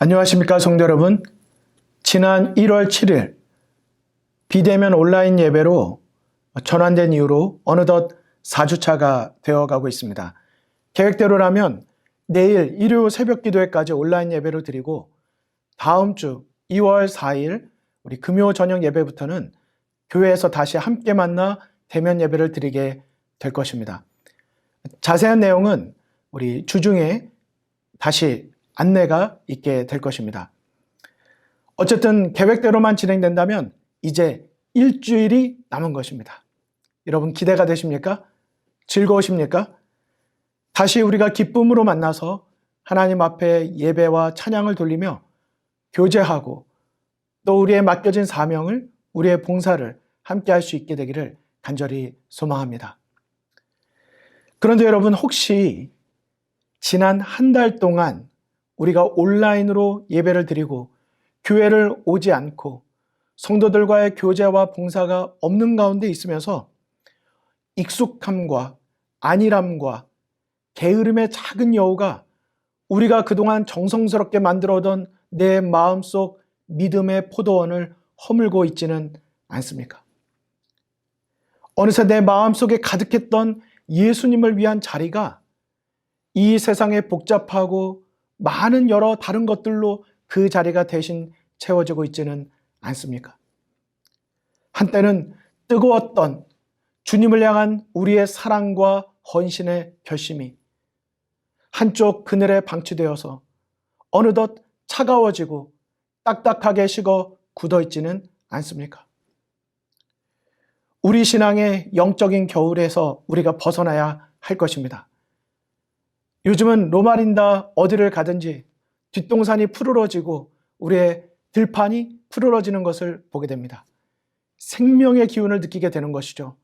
안녕하십니까 성도 여러분. 지난 1월 7일 비대면 온라인 예배로 전환된 이후로 어느덧 4주차가 되어가고 있습니다. 계획대로라면 내일 일요 새벽 기도회까지 온라인 예배로 드리고 다음 주 2월 4일 우리 금요 저녁 예배부터는 교회에서 다시 함께 만나 대면 예배를 드리게 될 것입니다. 자세한 내용은 우리 주중에 다시 안내가 있게 될 것입니다. 어쨌든 계획대로만 진행된다면 이제 일주일이 남은 것입니다. 여러분 기대가 되십니까? 즐거우십니까? 다시 우리가 기쁨으로 만나서 하나님 앞에 예배와 찬양을 돌리며 교제하고 또 우리의 맡겨진 사명을, 우리의 봉사를 함께 할 수 있게 되기를 간절히 소망합니다. 그런데 여러분 혹시 지난 한 달 동안 우리가 온라인으로 예배를 드리고 교회를 오지 않고 성도들과의 교제와 봉사가 없는 가운데 있으면서 익숙함과 안일함과 게으름의 작은 여우가 우리가 그동안 정성스럽게 만들어오던 내 마음속 믿음의 포도원을 허물고 있지는 않습니까? 어느새 내 마음속에 가득했던 예수님을 위한 자리가 이 세상에 복잡하고 많은 여러 다른 것들로 그 자리가 대신 채워지고 있지는 않습니까? 한때는 뜨거웠던 주님을 향한 우리의 사랑과 헌신의 결심이 한쪽 그늘에 방치되어서 어느덧 차가워지고 딱딱하게 식어 굳어있지는 않습니까? 우리 신앙의 영적인 겨울에서 우리가 벗어나야 할 것입니다. 요즘은 로마린다 어디를 가든지 뒷동산이 푸르러지고 우리의 들판이 푸르러지는 것을 보게 됩니다. 생명의 기운을 느끼게 되는 것이죠.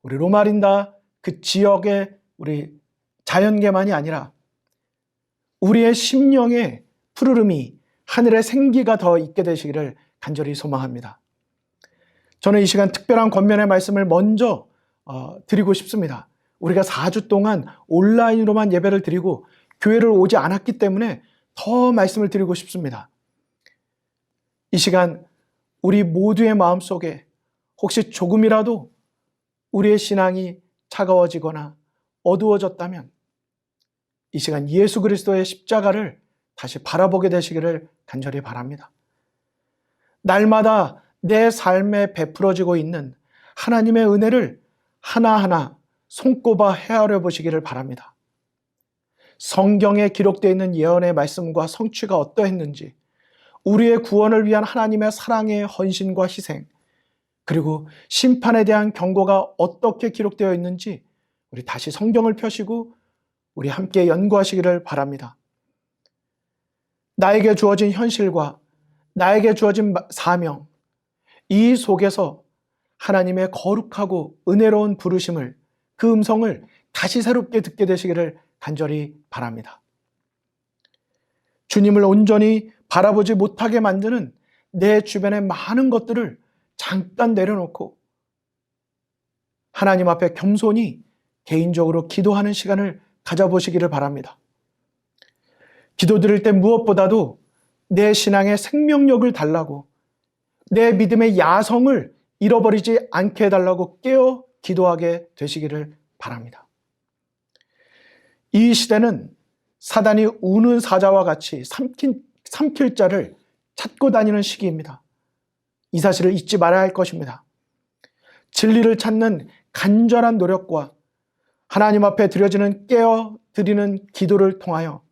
우리 로마린다 그 지역의 우리 자연계만이 아니라 우리의 심령의 푸르름이 하늘의 생기가 더 있게 되시기를 간절히 소망합니다. 저는 이 시간 특별한 권면의 말씀을 먼저 드리고 싶습니다. 우리가 4주 동안 온라인으로만 예배를 드리고 교회를 오지 않았기 때문에 더 말씀을 드리고 싶습니다. 이 시간 우리 모두의 마음속에 혹시 조금이라도 우리의 신앙이 차가워지거나 어두워졌다면 이 시간 예수 그리스도의 십자가를 다시 바라보게 되시기를 간절히 바랍니다. 날마다 내 삶에 베풀어지고 있는 하나님의 은혜를 하나하나 손꼽아 헤아려 보시기를 바랍니다. 성경에 기록되어 있는 예언의 말씀과 성취가 어떠했는지, 우리의 구원을 위한 하나님의 사랑의 헌신과 희생, 그리고 심판에 대한 경고가 어떻게 기록되어 있는지 우리 다시 성경을 펴시고 우리 함께 연구하시기를 바랍니다. 나에게 주어진 현실과 나에게 주어진 사명, 이 속에서 하나님의 거룩하고 은혜로운 부르심을, 그 음성을 다시 새롭게 듣게 되시기를 간절히 바랍니다. 주님을 온전히 바라보지 못하게 만드는 내 주변의 많은 것들을 잠깐 내려놓고 하나님 앞에 겸손히 개인적으로 기도하는 시간을 가져보시기를 바랍니다. 기도 드릴 때 무엇보다도 내 신앙의 생명력을 달라고, 내 믿음의 야성을 잃어버리지 않게 해달라고 깨어 기도하게 되시기를 바랍니다. 이 시대는 사단이 우는 사자와 같이 삼킬 자를 찾고 다니는 시기입니다. 이 사실을 잊지 말아야 할 것입니다. 진리를 찾는 간절한 노력과 하나님 앞에 드려지는 깨어 드리는 기도를 통하여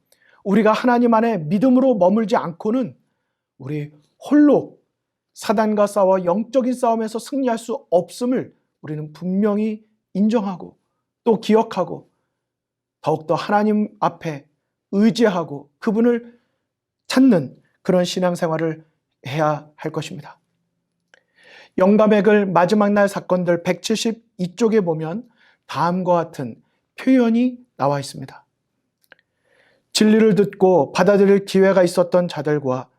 우리가 하나님 안에 믿음으로 머물지 않고는 우리 홀로 사단과 싸워 영적인 싸움에서 승리할 수 없음을 우리는 분명히 인정하고 또 기억하고 더욱더 하나님 앞에 의지하고 그분을 찾는 그런 신앙생활을 해야 할 것입니다. 영감의 글 마지막 날 사건들 172쪽에 보면 다음과 같은 표현이 나와 있습니다. 진리를 듣고 받아들일 기회가 있었던 자들과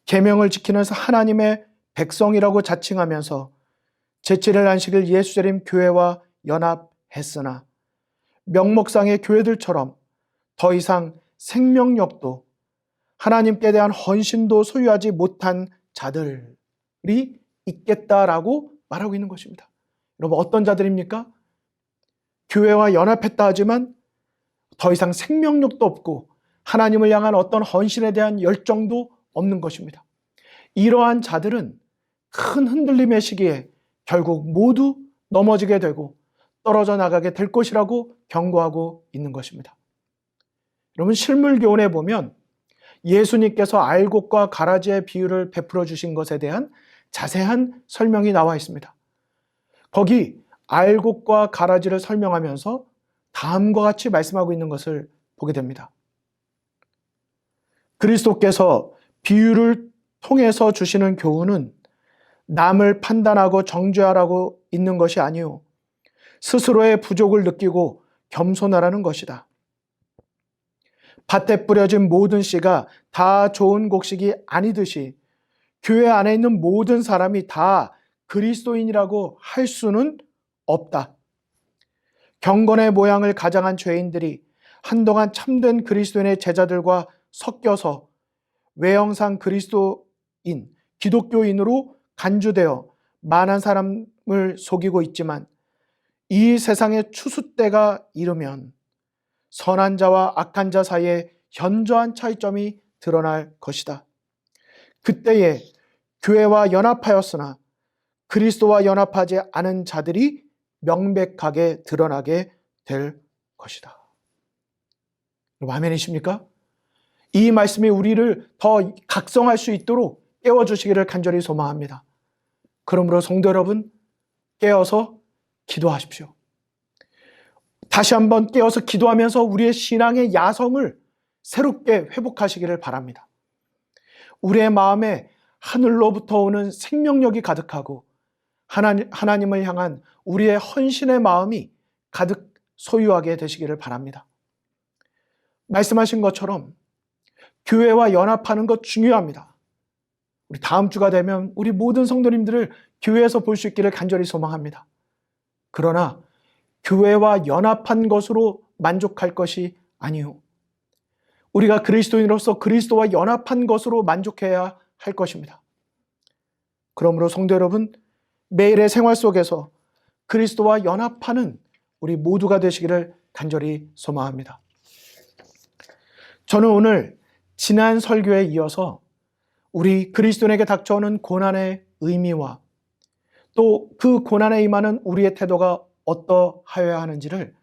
계명을 지키는 하나님의 백성이라고 자칭하면서 제7일 안식일 예수재림 교회와 연합했으나 명목상의 교회들처럼 더 이상 생명력도 하나님께 대한 헌신도 소유하지 못한 자들이 있겠다라고 말하고 있는 것입니다. 여러분, 어떤 자들입니까? 교회와 연합했다 하지만 더 이상 생명력도 없고 하나님을 향한 어떤 헌신에 대한 열정도 없는 것입니다. 이러한 자들은 큰 흔들림의 시기에 결국 모두 넘어지게 되고 떨어져 나가게 될 것이라고 경고하고 있는 것입니다. 여러분, 실물교훈에 보면 예수님께서 알곡과 가라지의 비유를 베풀어 주신 것에 대한 자세한 설명이 나와 있습니다. 거기 알곡과 가라지를 설명하면서 다음과 같이 말씀하고 있는 것을 보게 됩니다. 그리스도께서 비유를 통해서 주시는 교훈은 남을 판단하고 정죄하라고 있는 것이 아니요 스스로의 부족을 느끼고 겸손하라는 것이다. 밭에 뿌려진 모든 씨가 다 좋은 곡식이 아니듯이 교회 안에 있는 모든 사람이 다 그리스도인이라고 할 수는 없다. 경건의 모양을 가장한 죄인들이 한동안 참된 그리스도인의 제자들과 섞여서 외형상 그리스도인, 기독교인으로 간주되어 많은 사람을 속이고 있지만 이 세상의 추수 때가 이르면 선한 자와 악한 자 사이에 현저한 차이점이 드러날 것이다. 그때에 교회와 연합하였으나 그리스도와 연합하지 않은 자들이 명백하게 드러나게 될 것이다. 여러분, 아멘이십니까? 이 말씀이 우리를 더 각성할 수 있도록 깨워주시기를 간절히 소망합니다. 그러므로 성도 여러분, 깨어서 기도하십시오. 다시 한번 깨어서 기도하면서 우리의 신앙의 야성을 새롭게 회복하시기를 바랍니다. 우리의 마음에 하늘로부터 오는 생명력이 가득하고 하나님을 향한 우리의 헌신의 마음이 가득 소유하게 되시기를 바랍니다. 말씀하신 것처럼 교회와 연합하는 것 중요합니다. 우리 다음 주가 되면 우리 모든 성도님들을 교회에서 볼 수 있기를 간절히 소망합니다. 그러나 교회와 연합한 것으로 만족할 것이 아니요 우리가 그리스도인으로서 그리스도와 연합한 것으로 만족해야 할 것입니다. 그러므로 성도 여러분, 매일의 생활 속에서 그리스도와 연합하는 우리 모두가 되시기를 간절히 소망합니다. 저는 오늘 지난 설교에 이어서 우리 그리스도인에게 닥쳐오는 고난의 의미와 또 그 고난에 임하는 우리의 태도가 어떠하여야 하는지를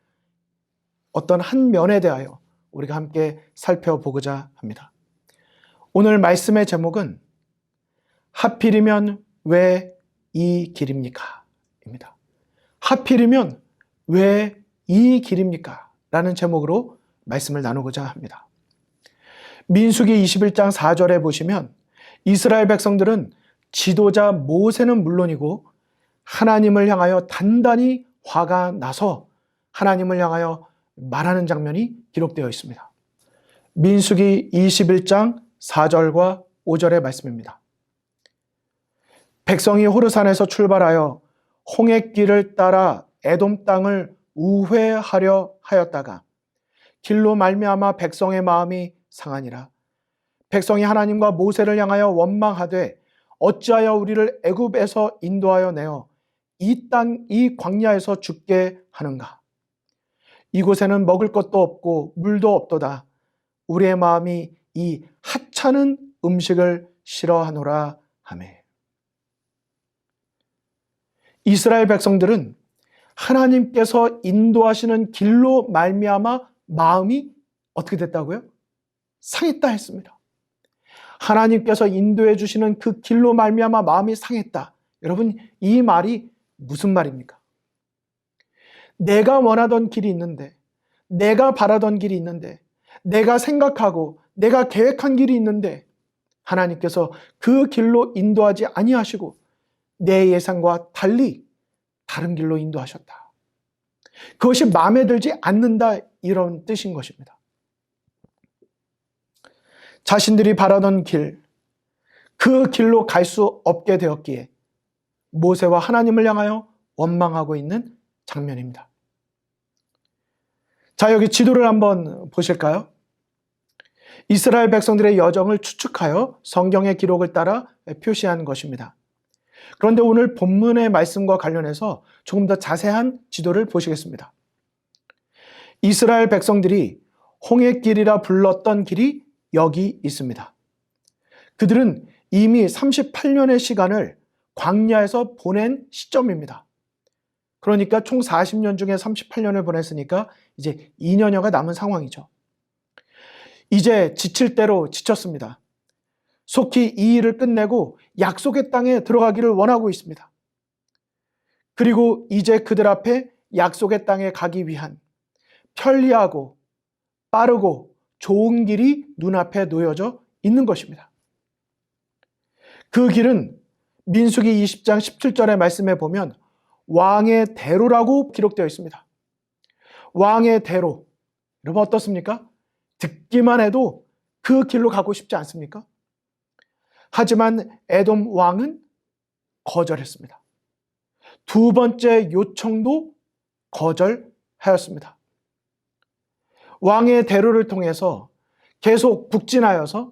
어떤 한 면에 대하여 우리가 함께 살펴보고자 합니다. 오늘 말씀의 제목은 하필이면 왜 이 길입니까? 입니다. 하필이면 왜 이 길입니까? 라는 제목으로 말씀을 나누고자 합니다. 민수기 21장 4절에 보시면 이스라엘 백성들은 지도자 모세는 물론이고 하나님을 향하여 단단히 화가 나서 하나님을 향하여 말하는 장면이 기록되어 있습니다. 민수기 21장 4절과 5절의 말씀입니다. 백성이 호르산에서 출발하여 홍해길을 따라 에돔 땅을 우회하려 하였다가 길로 말미암아 백성의 마음이 상하니라. 백성이 하나님과 모세를 향하여 원망하되 어찌하여 우리를 애굽에서 인도하여 내어 이 땅 이 광야에서 죽게 하는가? 이곳에는 먹을 것도 없고 물도 없도다. 우리의 마음이 이 하찮은 음식을 싫어하노라 하매. 이스라엘 백성들은 하나님께서 인도하시는 길로 말미암아 마음이 어떻게 됐다고요? 상했다 했습니다. 하나님께서 인도해 주시는 그 길로 말미암아 마음이 상했다. 여러분, 이 말이 무슨 말입니까? 내가 원하던 길이 있는데, 내가 바라던 길이 있는데, 내가 생각하고 내가 계획한 길이 있는데 하나님께서 그 길로 인도하지 아니하시고 내 예상과 달리 다른 길로 인도하셨다. 그것이 마음에 들지 않는다, 이런 뜻인 것입니다. 자신들이 바라던 길, 그 길로 갈 수 없게 되었기에 모세와 하나님을 향하여 원망하고 있는 장면입니다. 자, 여기 지도를 한번 보실까요? 이스라엘 백성들의 여정을 추측하여 성경의 기록을 따라 표시한 것입니다. 그런데 오늘 본문의 말씀과 관련해서 조금 더 자세한 지도를 보시겠습니다. 이스라엘 백성들이 홍해길이라 불렀던 길이 여기 있습니다. 그들은 이미 38년의 시간을 광야에서 보낸 시점입니다. 그러니까 총 40년 중에 38년을 보냈으니까 이제 2년여가 남은 상황이죠. 이제 지칠 대로 지쳤습니다. 속히 이 일을 끝내고 약속의 땅에 들어가기를 원하고 있습니다. 그리고 이제 그들 앞에 약속의 땅에 가기 위한 편리하고 빠르고 좋은 길이 눈앞에 놓여져 있는 것입니다. 그 길은 민수기 20장 17절의 말씀에 보면 왕의 대로라고 기록되어 있습니다. 왕의 대로. 여러분 어떻습니까? 듣기만 해도 그 길로 가고 싶지 않습니까? 하지만 에돔 왕은 거절했습니다. 두 번째 요청도 거절하였습니다. 왕의 대로를 통해서 계속 북진하여서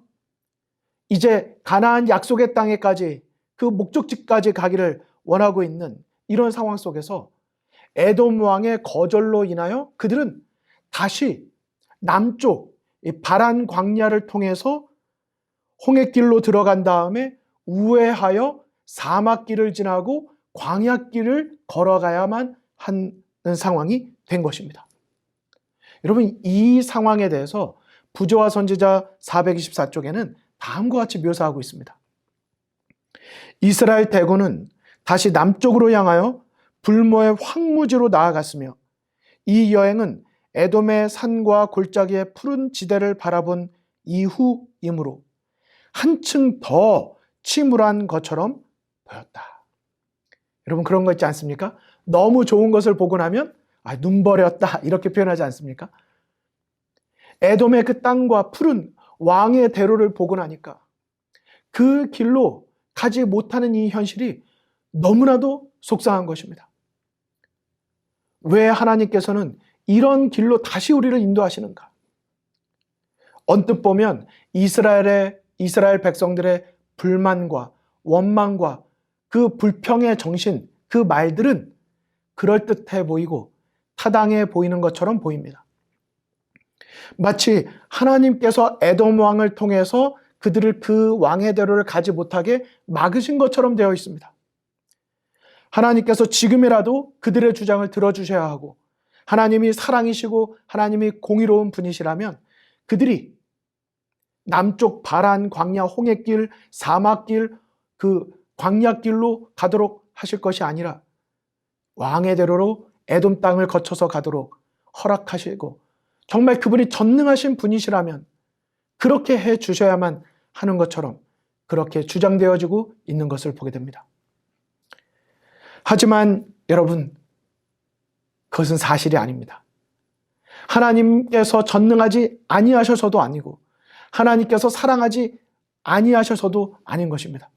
이제 가나안 약속의 땅에까지 그 목적지까지 가기를 원하고 있는 이런 상황 속에서 에돔 왕의 거절로 인하여 그들은 다시 남쪽 바란 광야를 통해서 홍해길로 들어간 다음에 우회하여 사막길을 지나고 광야길을 걸어가야만 하는 상황이 된 것입니다. 여러분 이 상황에 대해서 부조와 선지자 424쪽에는 다음과 같이 묘사하고 있습니다. 이스라엘 대군은 다시 남쪽으로 향하여 불모의 황무지로 나아갔으며 이 여행은 에돔의 산과 골짜기의 푸른 지대를 바라본 이후이므로 한층 더 침울한 것처럼 보였다. 여러분 그런 거 있지 않습니까? 너무 좋은 것을 보고 나면 눈 버렸다 이렇게 표현하지 않습니까? 에돔의 그 땅과 푸른 왕의 대로를 보고 나니까 그 길로 가지 못하는 이 현실이 너무나도 속상한 것입니다. 왜 하나님께서는 이런 길로 다시 우리를 인도하시는가? 언뜻 보면 이스라엘 백성들의 불만과 원망과 그 불평의 정신, 그 말들은 그럴듯해 보이고 타당해 보이는 것처럼 보입니다. 마치 하나님께서 에돔 왕을 통해서 그들을 그 왕의 대로를 가지 못하게 막으신 것처럼 되어 있습니다. 하나님께서 지금이라도 그들의 주장을 들어주셔야 하고 하나님이 사랑이시고 하나님이 공의로운 분이시라면 그들이 남쪽 바란 광야 홍해길 사막길 그 광야길로 가도록 하실 것이 아니라 왕의 대로로 에돔 땅을 거쳐서 가도록 허락하시고 정말 그분이 전능하신 분이시라면 그렇게 해 주셔야만 하는 것처럼 그렇게 주장되어지고 있는 것을 보게 됩니다. 하지만 여러분 그것은 사실이 아닙니다. 하나님께서 전능하지 아니하셔서도 아니고 하나님께서 사랑하지 아니하셔서도 아닌 것입니다.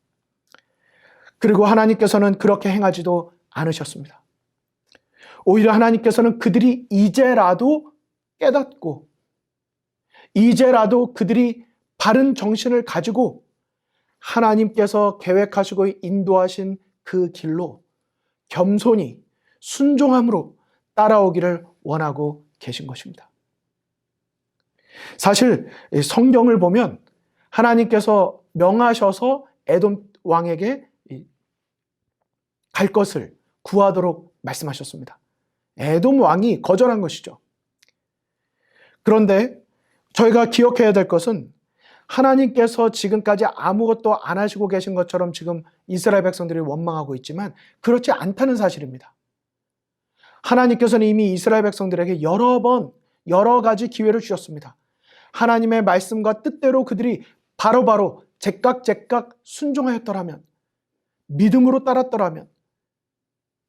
그리고 하나님께서는 그렇게 행하지도 않으셨습니다. 오히려 하나님께서는 그들이 이제라도 깨닫고 이제라도 그들이 바른 정신을 가지고 하나님께서 계획하시고 인도하신 그 길로 겸손히 순종함으로 따라오기를 원하고 계신 것입니다. 사실 성경을 보면 하나님께서 명하셔서 에돔 왕에게 갈 것을 구하도록 말씀하셨습니다. 에돔 왕이 거절한 것이죠. 그런데 저희가 기억해야 될 것은 하나님께서 지금까지 아무것도 안 하시고 계신 것처럼 지금 이스라엘 백성들이 원망하고 있지만 그렇지 않다는 사실입니다. 하나님께서는 이미 이스라엘 백성들에게 여러 번 여러 가지 기회를 주셨습니다. 하나님의 말씀과 뜻대로 그들이 바로바로 제깍제깍 순종하였더라면 믿음으로 따랐더라면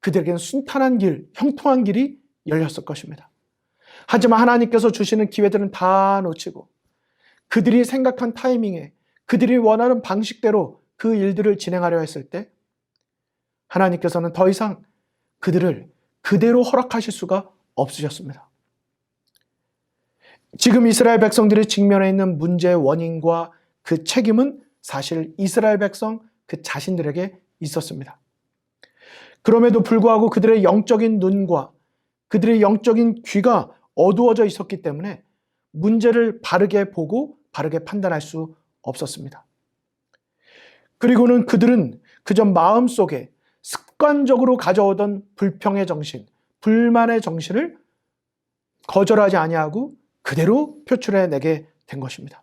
그들에게는 순탄한 길, 형통한 길이 열렸을 것입니다. 하지만 하나님께서 주시는 기회들은 다 놓치고 그들이 생각한 타이밍에 그들이 원하는 방식대로 그 일들을 진행하려 했을 때 하나님께서는 더 이상 그들을 그대로 허락하실 수가 없으셨습니다. 지금 이스라엘 백성들이 직면해 있는 문제의 원인과 그 책임은 사실 이스라엘 백성 그 자신들에게 있었습니다. 그럼에도 불구하고 그들의 영적인 눈과 그들의 영적인 귀가 어두워져 있었기 때문에 문제를 바르게 보고 바르게 판단할 수 없었습니다. 그리고는 그들은 그저 마음속에 습관적으로 가져오던 불평의 정신, 불만의 정신을 거절하지 아니하고 그대로 표출해내게 된 것입니다.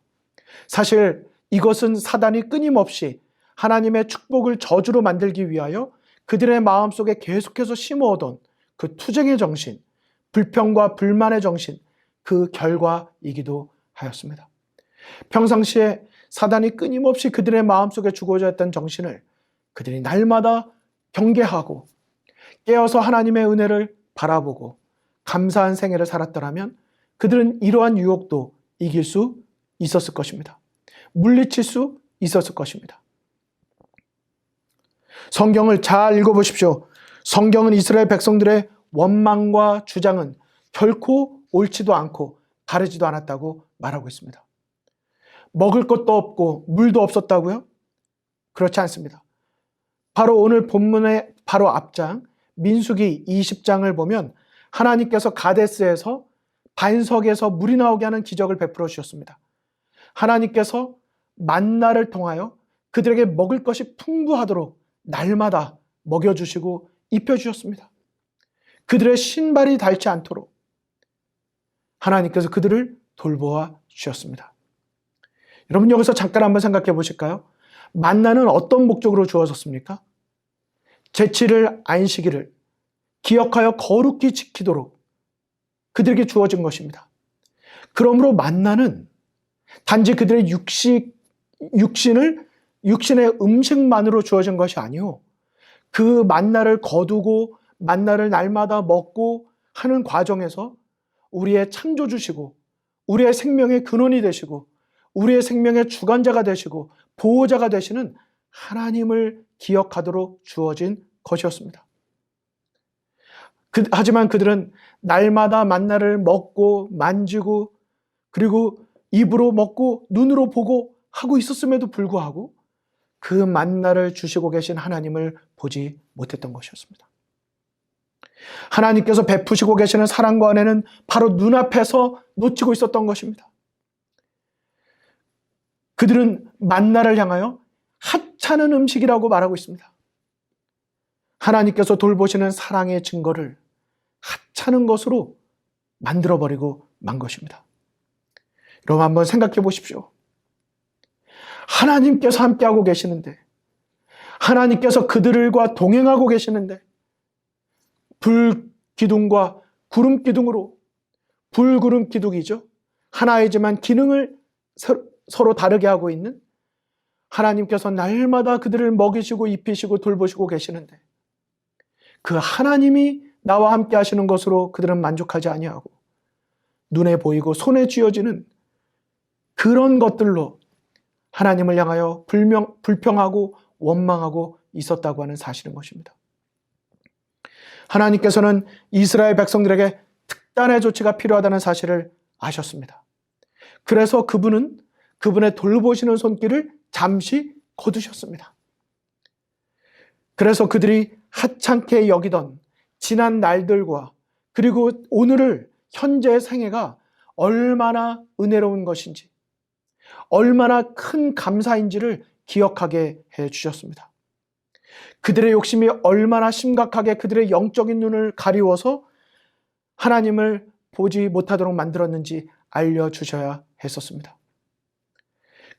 사실 이것은 사단이 끊임없이 하나님의 축복을 저주로 만들기 위하여 그들의 마음속에 계속해서 심어오던 그 투쟁의 정신, 불평과 불만의 정신, 그 결과이기도 하였습니다. 평상시에 사단이 끊임없이 그들의 마음속에 주고자 했던 정신을 그들이 날마다 경계하고 깨어서 하나님의 은혜를 바라보고 감사한 생애를 살았더라면 그들은 이러한 유혹도 이길 수 있었을 것입니다. 물리칠 수 있었을 것입니다. 성경을 잘 읽어보십시오. 성경은 이스라엘 백성들의 원망과 주장은 결코 옳지도 않고 바르지도 않았다고 말하고 있습니다. 먹을 것도 없고 물도 없었다고요? 그렇지 않습니다. 바로 오늘 본문의 바로 앞장 민수기 20장을 보면 하나님께서 가데스에서 반석에서 물이 나오게 하는 기적을 베풀어 주셨습니다. 하나님께서 만나를 통하여 그들에게 먹을 것이 풍부하도록 날마다 먹여주시고 입혀주셨습니다. 그들의 신발이 닳지 않도록 하나님께서 그들을 돌보아 주셨습니다. 여러분 여기서 잠깐 한번 생각해 보실까요? 만나는 어떤 목적으로 주어졌습니까? 제칠을 안식일을 기억하여 거룩히 지키도록 그들에게 주어진 것입니다. 그러므로 만나는 단지 그들의 육신의 음식만으로 주어진 것이 아니요. 그 만나를 거두고 만나를 날마다 먹고 하는 과정에서 우리의 창조주시고 우리의 생명의 근원이 되시고 우리의 생명의 주관자가 되시고 보호자가 되시는 하나님을 기억하도록 주어진 것이었습니다. 하지만 그들은 날마다 만나를 먹고 만지고 그리고 입으로 먹고 눈으로 보고 하고 있었음에도 불구하고 그 만나를 주시고 계신 하나님을 보지 못했던 것이었습니다. 하나님께서 베푸시고 계시는 사랑과 은혜는 바로 눈앞에서 놓치고 있었던 것입니다. 그들은 만나를 향하여 하찮은 음식이라고 말하고 있습니다. 하나님께서 돌보시는 사랑의 증거를 하찮은 것으로 만들어버리고 만 것입니다. 여러분 한번 생각해 보십시오. 하나님께서 함께하고 계시는데 하나님께서 그들과 동행하고 계시는데 불기둥과 구름기둥으로 불구름기둥이죠. 하나이지만 기능을 서로 다르게 하고 있는 하나님께서 날마다 그들을 먹이시고 입히시고 돌보시고 계시는데 그 하나님이 나와 함께 하시는 것으로 그들은 만족하지 아니하고 눈에 보이고 손에 쥐어지는 그런 것들로 하나님을 향하여 불평하고 원망하고 있었다고 하는 사실인 것입니다. 하나님께서는 이스라엘 백성들에게 특단의 조치가 필요하다는 사실을 아셨습니다. 그래서 그분은 그분의 돌보시는 손길을 잠시 거두셨습니다. 그래서 그들이 하찮게 여기던 지난 날들과 그리고 오늘을 현재의 생애가 얼마나 은혜로운 것인지 얼마나 큰 감사인지를 기억하게 해주셨습니다. 그들의 욕심이 얼마나 심각하게 그들의 영적인 눈을 가리워서 하나님을 보지 못하도록 만들었는지 알려주셔야 했었습니다.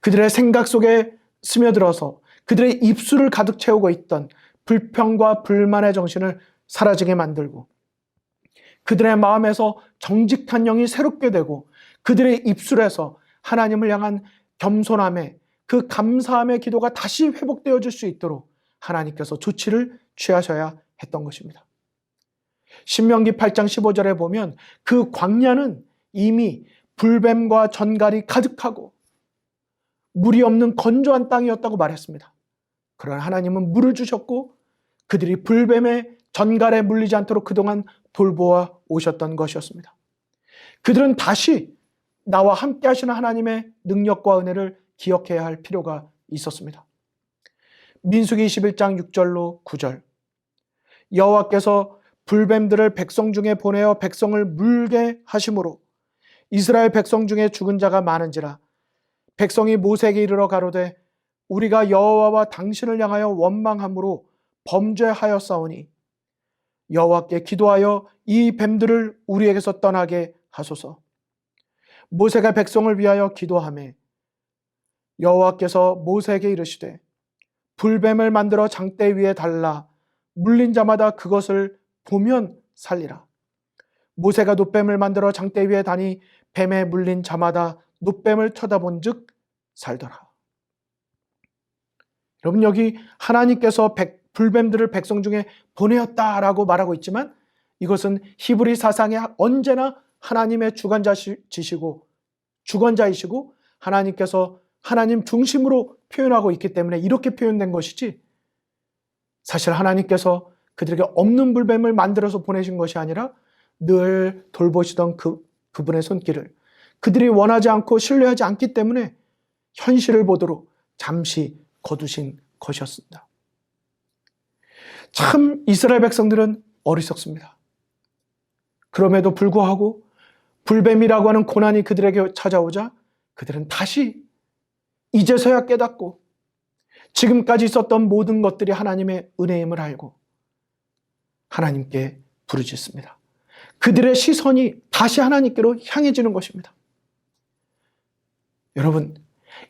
그들의 생각 속에 스며들어서 그들의 입술을 가득 채우고 있던 불평과 불만의 정신을 사라지게 만들고 그들의 마음에서 정직한 영이 새롭게 되고 그들의 입술에서 하나님을 향한 겸손함의 그 감사함의 기도가 다시 회복되어질 수 있도록 하나님께서 조치를 취하셔야 했던 것입니다. 신명기 8장 15절에 보면 그 광야는 이미 불뱀과 전갈이 가득하고 물이 없는 건조한 땅이었다고 말했습니다. 그러나 하나님은 물을 주셨고 그들이 불뱀의 전갈에 물리지 않도록 그동안 돌보아 오셨던 것이었습니다. 그들은 다시 나와 함께 하시는 하나님의 능력과 은혜를 기억해야 할 필요가 있었습니다. 민수기 21장 6절로 9절. 여호와께서 불뱀들을 백성 중에 보내어 백성을 물게 하심으로 이스라엘 백성 중에 죽은 자가 많은지라. 백성이 모세에게 이르러 가로되 우리가 여호와와 당신을 향하여 원망함으로 범죄하였사오니 여호와께 기도하여 이 뱀들을 우리에게서 떠나게 하소서. 모세가 백성을 위하여 기도하매 여호와께서 모세에게 이르시되 불뱀을 만들어 장대 위에 달라 물린 자마다 그것을 보면 살리라. 모세가 놋뱀을 만들어 장대 위에 다니 뱀에 물린 자마다 놋뱀을 쳐다본 즉 살더라. 여러분, 여기 하나님께서 불뱀들을 백성 중에 보내었다라고 말하고 있지만 이것은 히브리 사상에 언제나 하나님의 주관자이시고 하나님께서 하나님 중심으로 표현하고 있기 때문에 이렇게 표현된 것이지, 사실 하나님께서 그들에게 없는 불뱀을 만들어서 보내신 것이 아니라 늘 돌보시던 그분의 손길을 그들이 원하지 않고 신뢰하지 않기 때문에 현실을 보도록 잠시 거두신 것이었습니다. 참 이스라엘 백성들은 어리석습니다. 그럼에도 불구하고 불뱀이라고 하는 고난이 그들에게 찾아오자 그들은 다시 이제서야 깨닫고 지금까지 있었던 모든 것들이 하나님의 은혜임을 알고 하나님께 부르짖습니다. 그들의 시선이 다시 하나님께로 향해지는 것입니다. 여러분,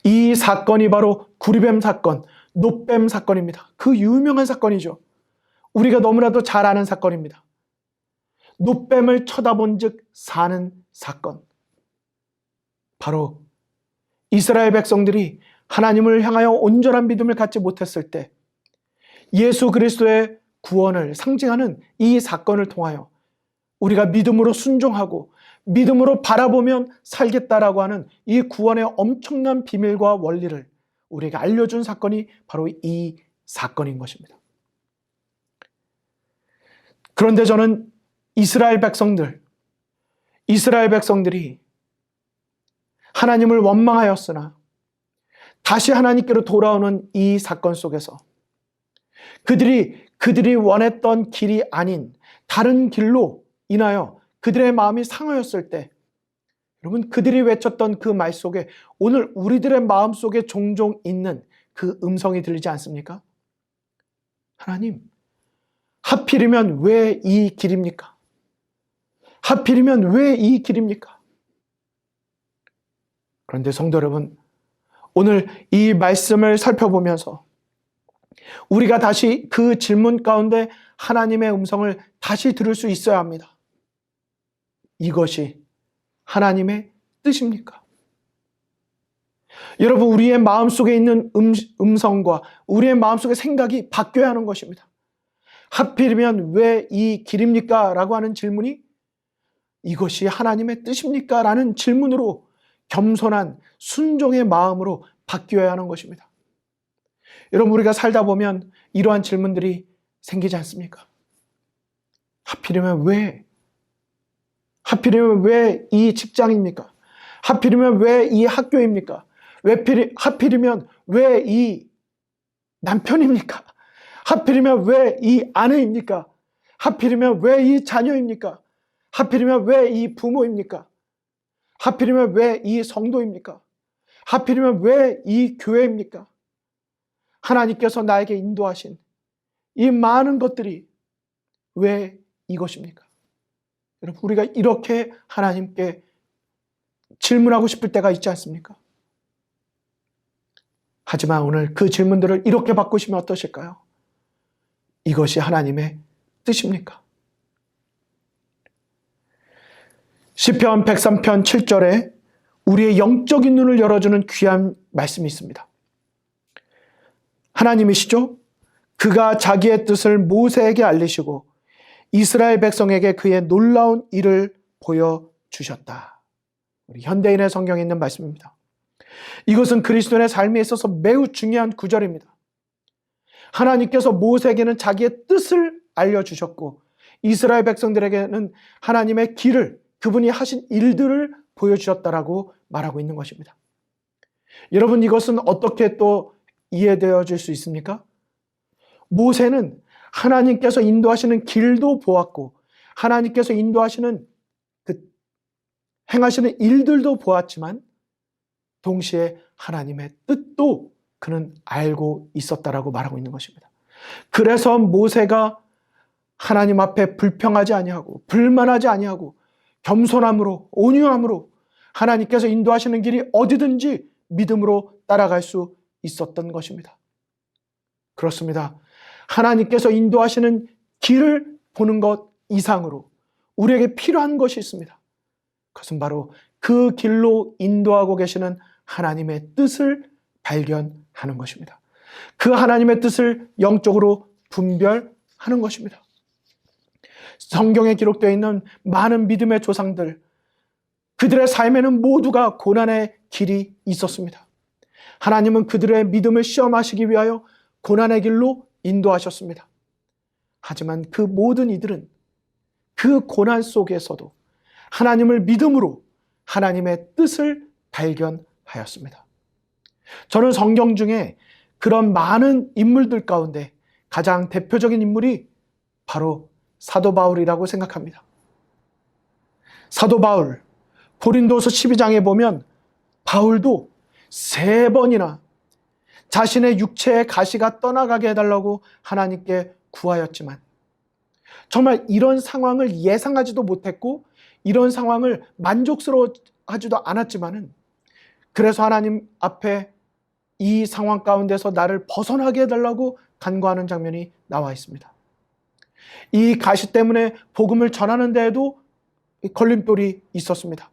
이 사건이 바로 구리뱀 사건, 놋뱀 사건입니다. 그 유명한 사건이죠. 우리가 너무나도 잘 아는 사건입니다. 놋뱀을 쳐다본 즉 사는 사건. 바로 이스라엘 백성들이 하나님을 향하여 온전한 믿음을 갖지 못했을 때 예수 그리스도의 구원을 상징하는 이 사건을 통하여 우리가 믿음으로 순종하고 믿음으로 바라보면 살겠다라고 하는 이 구원의 엄청난 비밀과 원리를 우리에게 알려준 사건이 바로 이 사건인 것입니다. 그런데 저는 이스라엘 백성들이 하나님을 원망하였으나 다시 하나님께로 돌아오는 이 사건 속에서 그들이 원했던 길이 아닌 다른 길로 인하여 그들의 마음이 상하였을 때, 여러분, 그들이 외쳤던 그 말 속에 오늘 우리들의 마음 속에 종종 있는 그 음성이 들리지 않습니까? 하나님, 하필이면 왜 이 길입니까? 하필이면 왜 이 길입니까? 그런데 성도 여러분, 오늘 이 말씀을 살펴보면서 우리가 다시 그 질문 가운데 하나님의 음성을 다시 들을 수 있어야 합니다. 이것이 하나님의 뜻입니까? 여러분, 우리의 마음속에 있는 음성과 우리의 마음속의 생각이 바뀌어야 하는 것입니다. 하필이면 왜 이 길입니까? 라고 하는 질문이 이것이 하나님의 뜻입니까? 라는 질문으로 겸손한 순종의 마음으로 바뀌어야 하는 것입니다. 여러분, 우리가 살다 보면 이러한 질문들이 생기지 않습니까? 하필이면 왜 이 직장입니까? 하필이면 왜 이 학교입니까? 하필이면 왜 이 남편입니까? 하필이면 왜 이 아내입니까? 하필이면 왜 이 자녀입니까? 하필이면 왜 이 부모입니까? 하필이면 왜 이 성도입니까? 하필이면 왜 이 교회입니까? 하나님께서 나에게 인도하신 이 많은 것들이 왜 이것입니까? 여러분, 우리가 이렇게 하나님께 질문하고 싶을 때가 있지 않습니까? 하지만 오늘 그 질문들을 이렇게 바꾸시면 어떠실까요? 이것이 하나님의 뜻입니까? 시편 103편 7절에 우리의 영적인 눈을 열어주는 귀한 말씀이 있습니다. 하나님이시죠? 그가 자기의 뜻을 모세에게 알리시고 이스라엘 백성에게 그의 놀라운 일을 보여주셨다. 우리 현대인의 성경에 있는 말씀입니다. 이것은 그리스도인의 삶에 있어서 매우 중요한 구절입니다. 하나님께서 모세에게는 자기의 뜻을 알려주셨고 이스라엘 백성들에게는 하나님의 길을, 그분이 하신 일들을 보여주셨다라고 말하고 있는 것입니다. 여러분, 이것은 어떻게 또 이해되어질 수 있습니까? 모세는 하나님께서 인도하시는 길도 보았고 하나님께서 인도하시는 행하시는 일들도 보았지만 동시에 하나님의 뜻도 그는 알고 있었다라고 말하고 있는 것입니다. 그래서 모세가 하나님 앞에 불평하지 아니하고 불만하지 아니하고 겸손함으로 온유함으로 하나님께서 인도하시는 길이 어디든지 믿음으로 따라갈 수 있었던 것입니다. 그렇습니다. 하나님께서 인도하시는 길을 보는 것 이상으로 우리에게 필요한 것이 있습니다. 그것은 바로 그 길로 인도하고 계시는 하나님의 뜻을 발견하는 것입니다. 그 하나님의 뜻을 영적으로 분별하는 것입니다. 성경에 기록되어 있는 많은 믿음의 조상들, 그들의 삶에는 모두가 고난의 길이 있었습니다. 하나님은 그들의 믿음을 시험하시기 위하여 고난의 길로 인도하셨습니다. 하지만 그 모든 이들은 그 고난 속에서도 하나님을 믿음으로 하나님의 뜻을 발견하였습니다. 저는 성경 중에 그런 많은 인물들 가운데 가장 대표적인 인물이 바로 사도 바울이라고 생각합니다. 사도 바울, 고린도서 12장에 보면 바울도 3번이나 자신의 육체의 가시가 떠나가게 해달라고 하나님께 구하였지만 정말 이런 상황을 예상하지도 못했고 이런 상황을 만족스러워하지도 않았지만은 그래서 하나님 앞에 이 상황 가운데서 나를 벗어나게 해달라고 간구하는 장면이 나와 있습니다. 이 가시 때문에 복음을 전하는 데에도 걸림돌이 있었습니다.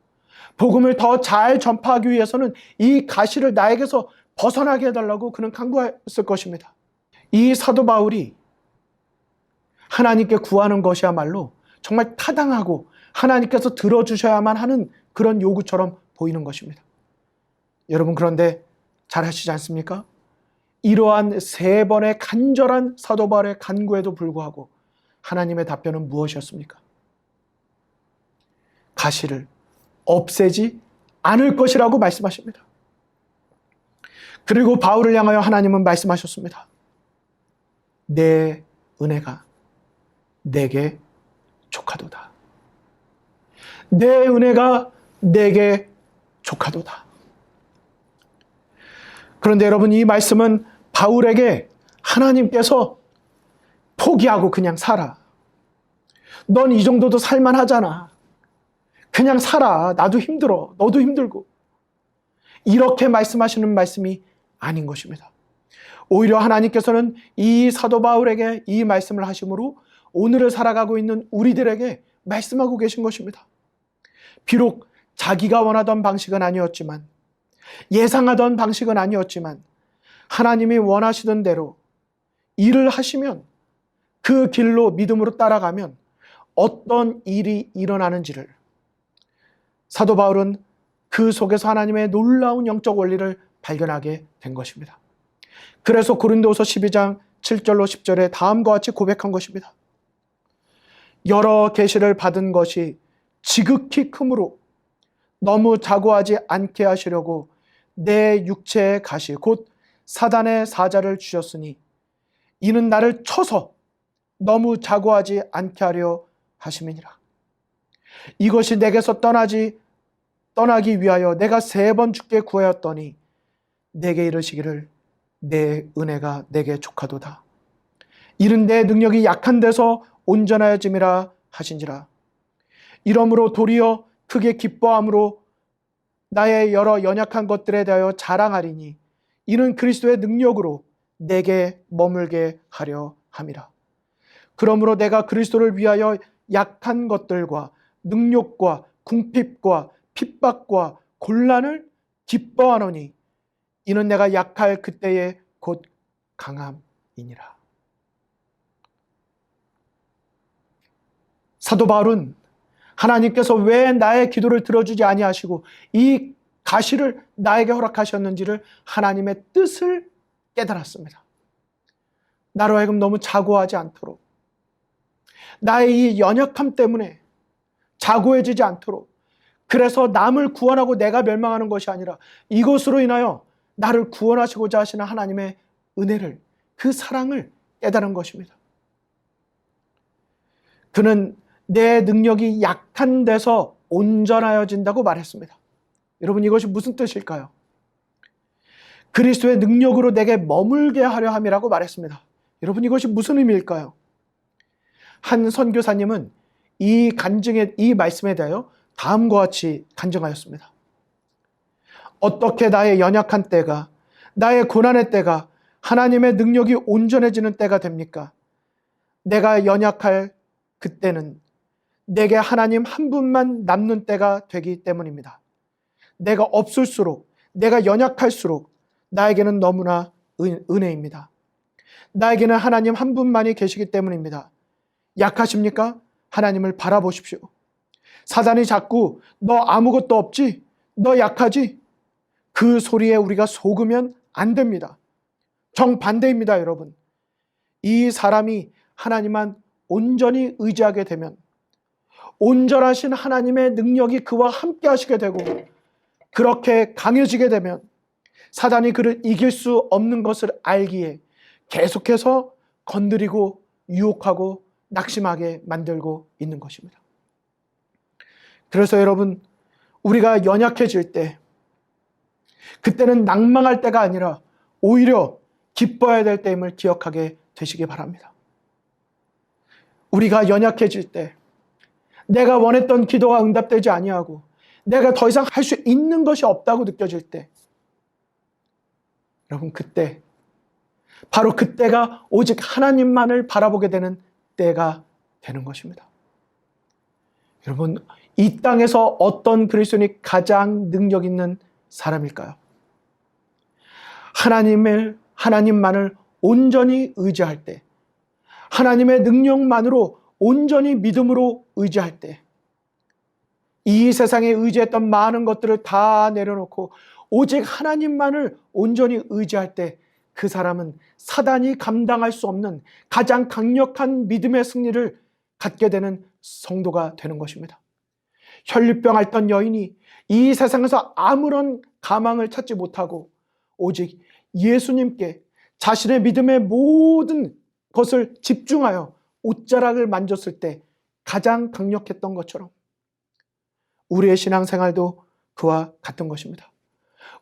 복음을 더 잘 전파하기 위해서는 이 가시를 나에게서 벗어나게 해달라고 그는 간구했을 것입니다. 이 사도 바울이 하나님께 구하는 것이야말로 정말 타당하고 하나님께서 들어주셔야만 하는 그런 요구처럼 보이는 것입니다. 여러분, 그런데 잘 하시지 않습니까? 이러한 3번의 간절한 사도 바울의 간구에도 불구하고 하나님의 답변은 무엇이었습니까? 가시를 없애지 않을 것이라고 말씀하십니다. 그리고 바울을 향하여 하나님은 말씀하셨습니다. 내 은혜가 내게 족하도다. 내 은혜가 내게 족하도다. 그런데 여러분, 이 말씀은 바울에게 하나님께서 포기하고 그냥 살아. 넌 이 정도도 살만하잖아. 그냥 살아. 나도 힘들어. 너도 힘들고. 이렇게 말씀하시는 말씀이 아닌 것입니다. 오히려 하나님께서는 이 사도 바울에게 이 말씀을 하심으로 오늘을 살아가고 있는 우리들에게 말씀하고 계신 것입니다. 비록 자기가 원하던 방식은 아니었지만, 예상하던 방식은 아니었지만 하나님이 원하시던 대로 일을 하시면, 그 길로 믿음으로 따라가면 어떤 일이 일어나는지를 사도 바울은 그 속에서 하나님의 놀라운 영적 원리를 발견하게 된 것입니다. 그래서 고린도서 12장 7절로 10절에 다음과 같이 고백한 것입니다. 여러 계시를 받은 것이 지극히 크므로 너무 자고하지 않게 하시려고 내 육체의 가시 곧 사단의 사자를 주셨으니 이는 나를 쳐서 너무 자고하지 않게 하려 하심이니라. 이것이 내게서 떠나기 위하여 내가 3번 주께 구하였더니 내게 이르시기를 내 은혜가 내게 족하도다. 이는 내 능력이 약한 데서 온전하여짐이라 하신지라. 이러므로 도리어 크게 기뻐함으로 나의 여러 연약한 것들에 대하여 자랑하리니 이는 그리스도의 능력으로 내게 머물게 하려 함이라. 그러므로 내가 그리스도를 위하여 약한 것들과 능욕과 궁핍과 핍박과 곤란을 기뻐하노니 이는 내가 약할 그때에 곧 강함이니라. 사도 바울은 하나님께서 왜 나의 기도를 들어주지 아니하시고 이 가시를 나에게 허락하셨는지를 하나님의 뜻을 깨달았습니다. 나로 하여금 너무 자고하지 않도록, 나의 이 연약함 때문에 자고해지지 않도록 그래서 남을 구원하고 내가 멸망하는 것이 아니라 이것으로 인하여 나를 구원하시고자 하시는 하나님의 은혜를, 그 사랑을 깨달은 것입니다. 그는 내 능력이 약한 데서 온전하여진다고 말했습니다. 여러분, 이것이 무슨 뜻일까요? 그리스도의 능력으로 내게 머물게 하려 함이라고 말했습니다. 여러분, 이것이 무슨 의미일까요? 한 선교사님은 이 말씀에 대하여 다음과 같이 간증하였습니다. 어떻게 나의 연약한 때가, 나의 고난의 때가 하나님의 능력이 온전해지는 때가 됩니까? 내가 연약할 그때는 내게 하나님 한 분만 남는 때가 되기 때문입니다. 내가 없을수록, 내가 연약할수록 나에게는 너무나 은혜입니다. 나에게는 하나님 한 분만이 계시기 때문입니다. 약하십니까? 하나님을 바라보십시오. 사단이 자꾸 너 아무것도 없지? 너 약하지? 그 소리에 우리가 속으면 안 됩니다. 정반대입니다, 여러분. 이 사람이 하나님만 온전히 의지하게 되면 온전하신 하나님의 능력이 그와 함께 하시게 되고, 그렇게 강해지게 되면 사단이 그를 이길 수 없는 것을 알기에 계속해서 건드리고 유혹하고 낙심하게 만들고 있는 것입니다. 그래서 여러분, 우리가 연약해질 때, 그때는 낭망할 때가 아니라 오히려 기뻐해야 될 때임을 기억하게 되시기 바랍니다. 우리가 연약해질 때, 내가 원했던 기도가 응답되지 아니하고 내가 더 이상 할 수 있는 것이 없다고 느껴질 때, 여러분, 그때, 바로 그때가 오직 하나님만을 바라보게 되는 때가 되는 것입니다. 여러분, 이 땅에서 어떤 그리스도인이 가장 능력 있는 사람일까요? 하나님만을 온전히 의지할 때, 하나님의 능력만으로 온전히 믿음으로 의지할 때, 이 세상에 의지했던 많은 것들을 다 내려놓고 오직 하나님만을 온전히 의지할 때, 그 사람은 사단이 감당할 수 없는 가장 강력한 믿음의 승리를 갖게 되는 성도가 되는 것입니다. 혈류병 앓던 여인이 이 세상에서 아무런 가망을 찾지 못하고 오직 예수님께 자신의 믿음의 모든 것을 집중하여 옷자락을 만졌을 때 가장 강력했던 것처럼 우리의 신앙생활도 그와 같은 것입니다.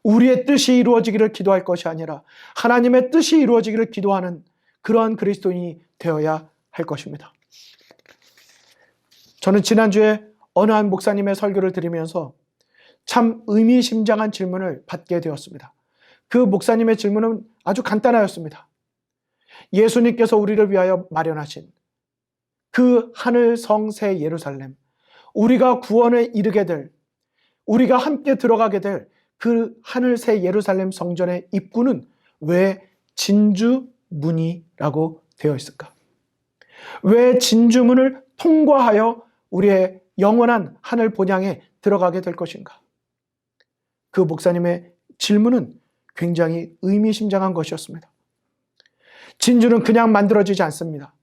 우리의 뜻이 이루어지기를 기도할 것이 아니라 하나님의 뜻이 이루어지기를 기도하는 그러한 그리스도인이 되어야 할 것입니다. 저는 지난주에 어느 한 목사님의 설교를 들으면서 참 의미심장한 질문을 받게 되었습니다. 그 목사님의 질문은 아주 간단하였습니다. 예수님께서 우리를 위하여 마련하신 그 하늘 성새 예루살렘, 우리가 구원에 이르게 될, 우리가 함께 들어가게 될 그 하늘 새 예루살렘 성전의 입구는 왜 진주문이라고 되어 있을까? 왜 진주문을 통과하여 우리의 영원한 하늘 본향에 들어가게 될 것인가? 그 목사님의 질문은 굉장히 의미심장한 것이었습니다. 진주는 그냥 만들어지지 않습니다.